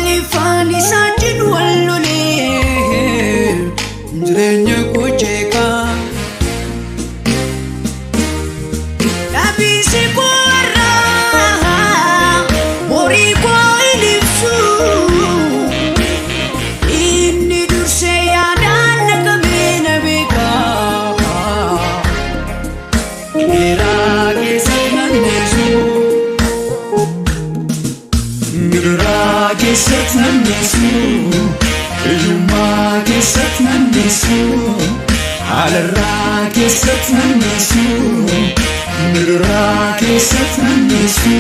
Malifani sajin wallone jirenya ko cheka Labisi ko arra mori ko ilipsu Inni durse yadan nakamena beka Mera ke satman nesu Mera ke satman nesu Yuma ke satman nesu Alarra ke satman nesu Mera ke satman nesu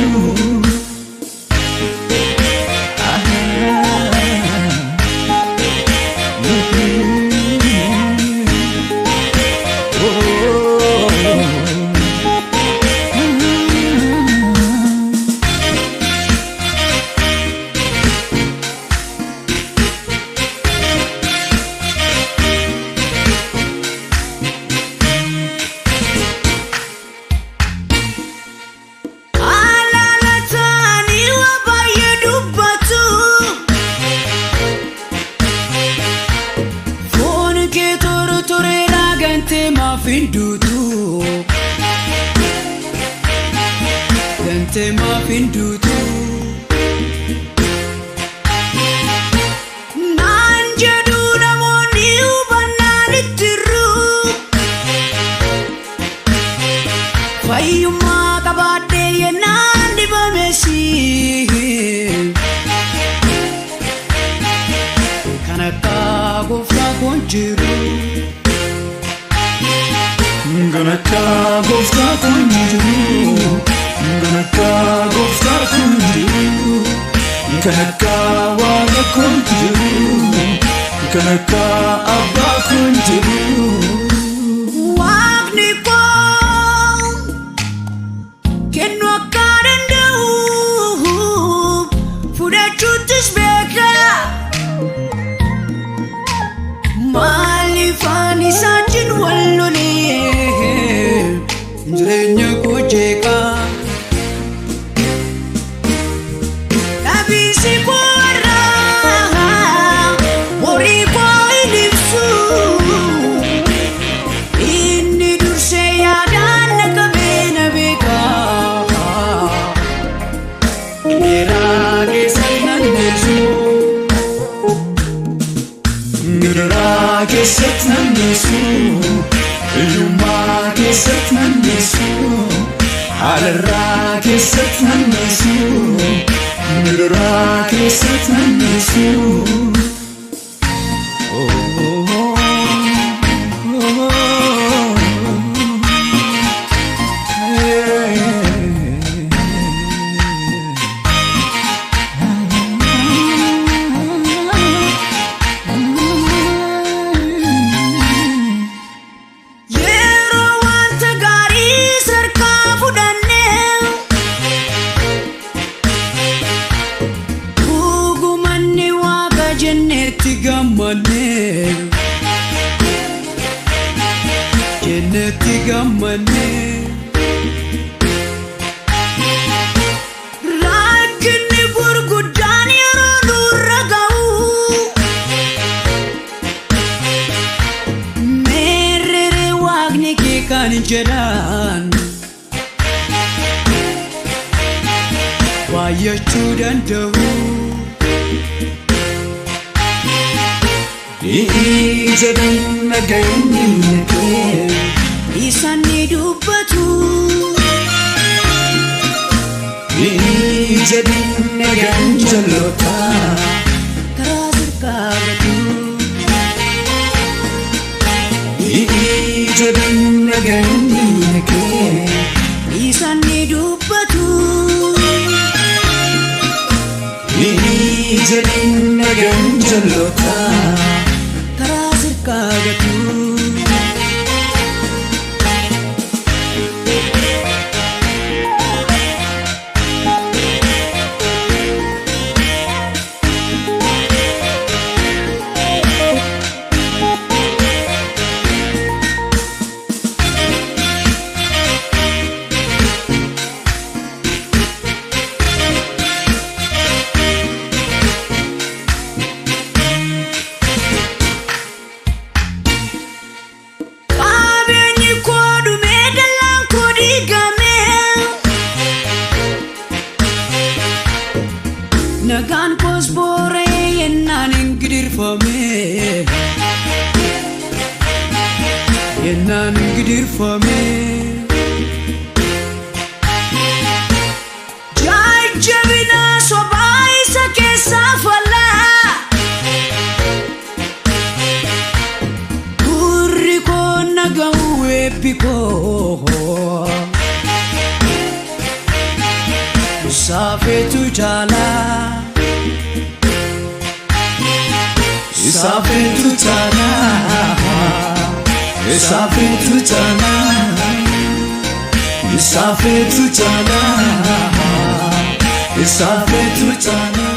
Gante ma findutu Nanjadu namoni ubananitiru Fayyuma kabade yenandi bamesi Kanaka gofra konjiru Ganaka gofta kunjiru Ganaka gofta kunjiru Ganaka waga kunjiru Ganaka abba kunjiru Wagni ko Kenwa karenda Fuda chutis beka Malifani sajin wallone Jirenya ko cheka Labisi ko arra mori ko ilipsu Inni durse yadan nakamena beka Mera ke satman nesu Mera ke satman nesu Yuma ke satman nesu Alarra ke satman nesu Mera ke satman nesu Jannati gammane Rakni gurguddan yeroo nurra ga'u Merrere waaqni kee kan jedhan Waayyachuu danda'u Ijadan nagayni ke Isani dubbatu Ijadan nagan jalota Karazir kabatu Ijadan nagayni ke Isani dubbatu Ijadan nagan jalota Karazir kabatu tirfame Jajjabina sobaa isa keessaa falla Gurri koo naga'u eebbi koo Isaafeetu jaala Isaafeetu jaala Isaafeetu jaala Isaafeetu jaala Isaafeetu jaala